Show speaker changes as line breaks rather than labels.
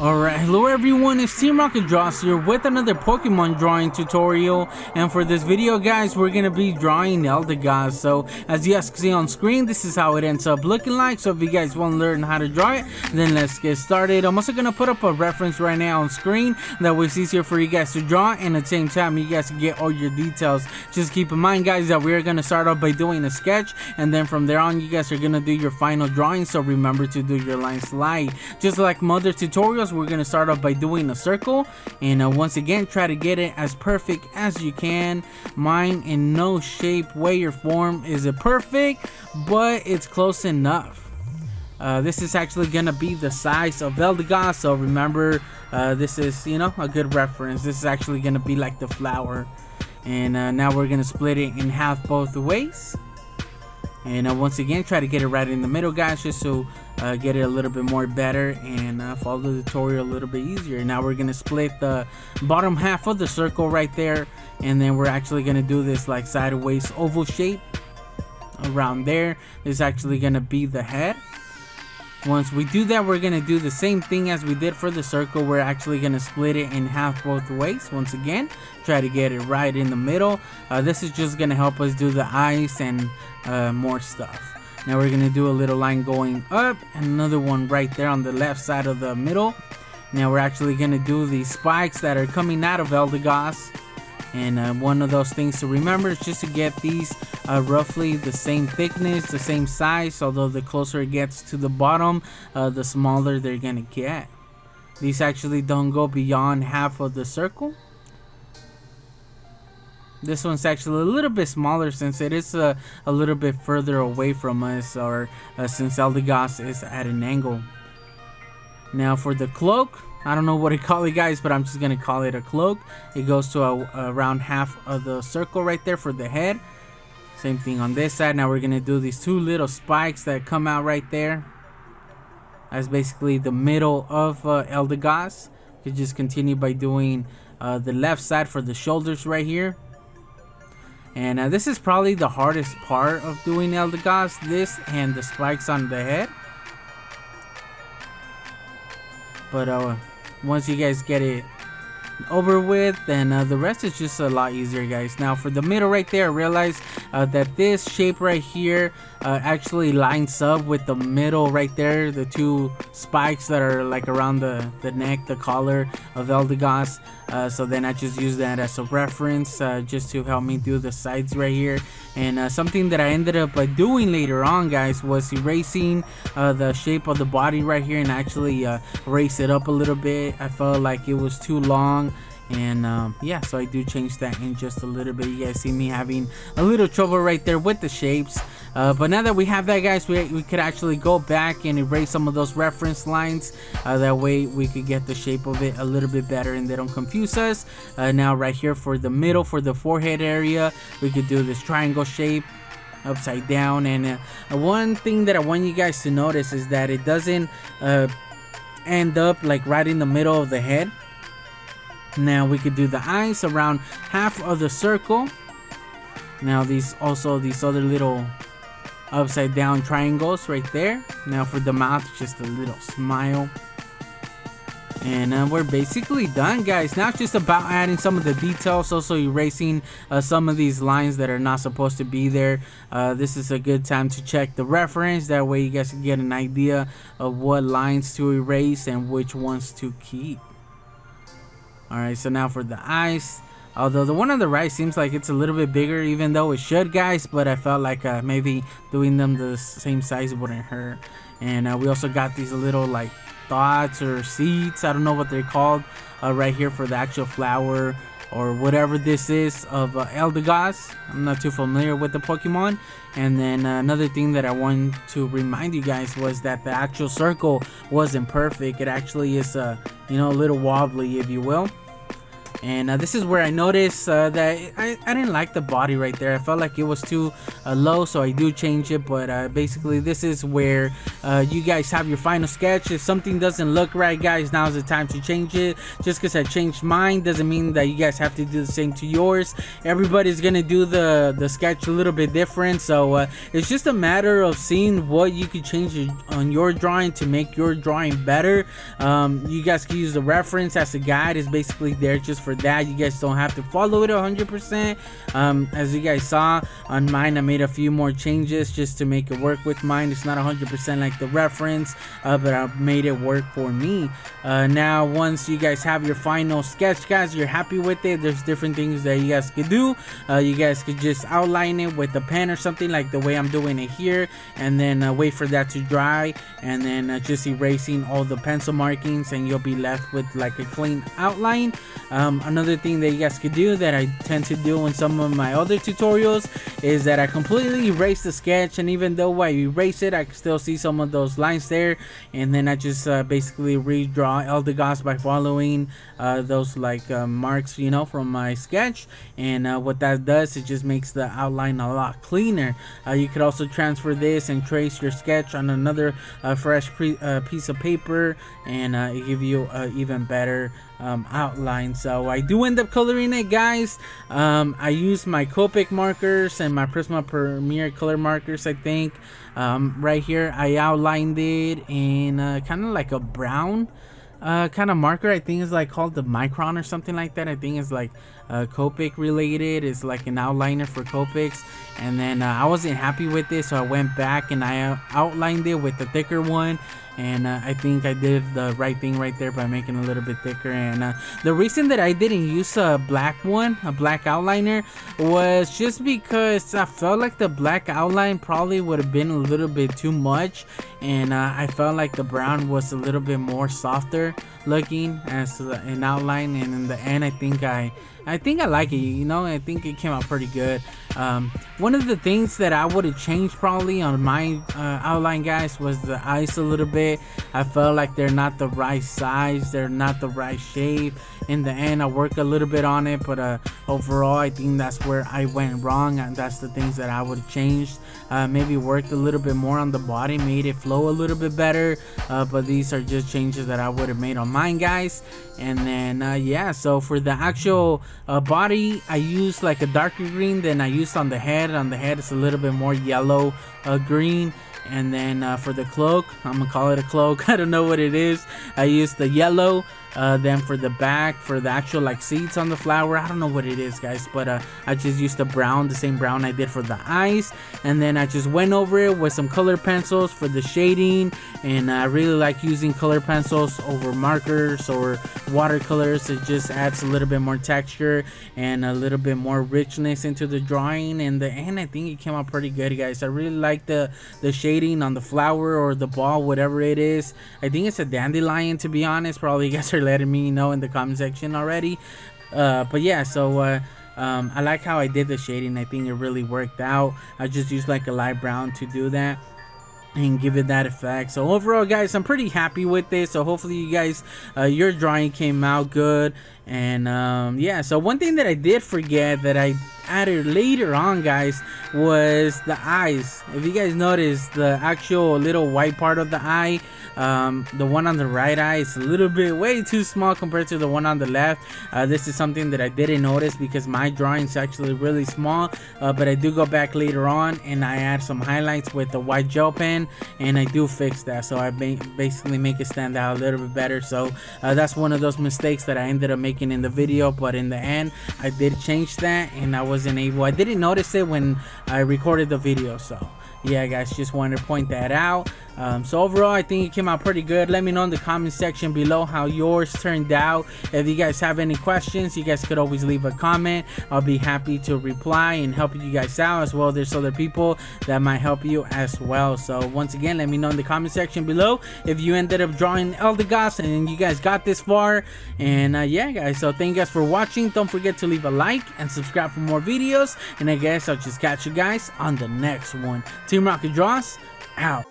Alright, hello everyone, it's Team Rocket Draws here with another Pokemon drawing tutorial. And for this video guys, we're gonna be drawing Eldegoss. So as you guys can see on screen, this is how it ends up looking like. So if you guys want to learn how to draw it, then let's get started. I'm also gonna put up a reference right now on screen, that way it's easier for you guys to draw, and at the same time you guys can get all your details. Just keep in mind guys that we're gonna start off by doing a sketch, and then from there on you guys are gonna do your final drawing. So remember to do your line slide. Just like other tutorials, we're gonna start off by doing a circle, and once again try to get it as perfect as you can. Mine in no shape, way, or form is it perfect, but it's close enough. This is actually gonna be the size of Eldegoss, so remember this is, you know, a good reference. This is actually gonna be like the flower, and now we're gonna split it in half both ways. And once again, try to get it right in the middle guys, just so get it a little bit more better, and follow the tutorial a little bit easier. Now we're gonna split the bottom half of the circle right there, and then we're actually gonna do this like sideways oval shape around there. This is actually gonna be the head. Once we do that, we're gonna do the same thing as we did for the circle. We're actually gonna split it in half both ways. Once again, try to get it right in the middle. This is just gonna help us do the eyes and more stuff. Now we're gonna do a little line going up, and another one right there on the left side of the middle. Now we're actually gonna do the spikes that are coming out of Eldegoss. And one of those things to remember is just to get these roughly the same thickness, the same size, although the closer it gets to the bottom, the smaller they're gonna get. These actually don't go beyond half of the circle. This one's actually a little bit smaller since it is a little bit further away from us, or since Eldegoss is at an angle. Now for the cloak, I don't know what to call it guys, but I'm just gonna call it a cloak. It goes to around half of the circle right there for the head. Same thing on this side. Now we're gonna do these two little spikes that come out right there. That's basically the middle of Eldegoss. You can just continue by doing the left side for the shoulders right here. And this is probably the hardest part of doing Eldegoss, this and the spikes on the head. But once you guys get it over with, then the rest is just a lot easier guys. Now for the middle right there, I realize that this shape right here actually lines up with the middle right there, the two spikes that are like around the neck, the collar of Eldegoss. So then I just use that as a reference, just to help me do the sides right here. And something that I ended up doing later on guys was erasing the shape of the body right here, and actually erase it up a little bit. I felt like it was too long, and yeah, so I do change that in just a little bit. You guys see me having a little trouble right there with the shapes, but now that we have that guys, we could actually go back and erase some of those reference lines. That way we could get the shape of it a little bit better and they don't confuse us. Now right here for the middle, for the forehead area, we could do this triangle shape upside down. And one thing that I want you guys to notice is that it doesn't end up like right in the middle of the head. Now we could do the eyes around half of the circle. Now these other little upside down triangles right there. Now for the mouth, just a little smile. And we're basically done guys. Now it's just about adding some of the details, also erasing some of these lines that are not supposed to be there. This is a good time to check the reference, that way you guys can get an idea of what lines to erase and which ones to keep. Alright, so now for the eyes, although the one on the right seems like it's a little bit bigger, even though it should guys, but I felt like maybe doing them the same size wouldn't hurt. And we also got these little like dots or seeds, I don't know what they're called, right here for the actual flower or whatever this is of Eldegoss. I'm not too familiar with the Pokemon. And then another thing that I want to remind you guys was that the actual circle wasn't perfect. It actually is you know, a little wobbly if you will. And this is where I noticed that I didn't like the body right there. I felt like it was too low, so I do change it. But basically this is where you guys have your final sketch. If something doesn't look right, guys, now's the time to change it. Just because I changed mine doesn't mean that you guys have to do the same to yours. Everybody's gonna do the sketch a little bit different, so it's just a matter of seeing what you could change on your drawing to make your drawing better. You guys can use the reference as a guide. It's basically there just for that. You guys don't have to follow it 100%. As you guys saw on mine, I made a few more changes just to make it work with mine. It's not 100% like the reference, but I made it work for me. Now once you guys have your final sketch, guys, you're happy with it, there's different things that you guys could do. You guys could just outline it with a pen or something like the way I'm doing it here, and then wait for that to dry, and then just erasing all the pencil markings, and you'll be left with like a clean outline. Another thing that you guys could do that I tend to do in some of my other tutorials is that I completely erase the sketch, and even though I erase it, I can still see some of those lines there, and then I just basically redraw Eldegoss by following those like marks, you know, from my sketch. And what that does, it just makes the outline a lot cleaner. You could also transfer this and trace your sketch on another fresh piece of paper, and it give you even better outline. So I do end up coloring it, guys. I use my Copic markers and my Prisma Premier color markers. I think right here I outlined it in kind of like a brown kind of marker. I think it's like called the Micron or something like that. I think it's like Copic related. It's like an outliner for Copics. And then I wasn't happy with this, so I went back and I outlined it with the thicker one. And I think I did the right thing right there by making it a little bit thicker. And the reason that I didn't use a black one, a black outliner, was just because I felt like the black outline probably would have been a little bit too much, and I felt like the brown was a little bit more softer looking as an outline. And in the end, I think I like it, you know. I think it came out pretty good. One of the things that I would have changed probably on my outline, guys, was the eyes a little bit. I felt like they're not the right size, they're not the right shape. In the end, I worked a little bit on it, but overall I think that's where I went wrong, and that's the things that I would have changed. Maybe worked a little bit more on the body, made it flow a little bit better, but these are just changes that I would have made on mine, guys. And then yeah, so for the actual body, I used like a darker green than I used on the head. On the head it's a little bit more yellow green. And then for the cloak, I'm gonna call it a cloak, I don't know what it is, I used the yellow. Then for the back, for the actual like seeds on the flower, I don't know what it is, guys, but I just used the brown, the same brown I did for the eyes. And then I just went over it with some color pencils for the shading. And I really like using color pencils over markers or watercolors. It just adds a little bit more texture and a little bit more richness into the drawing. And the end, I think it came out pretty good, guys. I really like the shading on the flower or the ball, whatever it is. I think it's a dandelion, to be honest. Probably you guys are letting me know in the comment section already. But yeah, so I like how I did the shading. I think it really worked out. I just used like a light brown to do that and give it that effect. So overall, guys, I'm pretty happy with this. So hopefully you guys, your drawing came out good. And yeah, so one thing that I did forget that I added later on, guys, was the eyes. If you guys notice, the actual little white part of the eye, the one on the right eye is a little bit way too small compared to the one on the left. This is something that I didn't notice because my drawing is actually really small, but I do go back later on and I add some highlights with the white gel pen, and I do fix that, so I basically make it stand out a little bit better. So that's one of those mistakes that I ended up making in the video, but in the end I did change that, and I didn't notice it when I recorded the video. So yeah, guys, just wanted to point that out. So overall, I think it came out pretty good. Let me know in the comment section below how yours turned out. If you guys have any questions, you guys could always leave a comment. I'll be happy to reply and help you guys out as well. There's other people that might help you as well. So once again, let me know in the comment section below if you ended up drawing Eldegoss and you guys got this far. And yeah, guys, so thank you guys for watching. Don't forget to leave a like and subscribe for more videos, and I guess I'll just catch you guys on the next one. Team Rocket Draws out.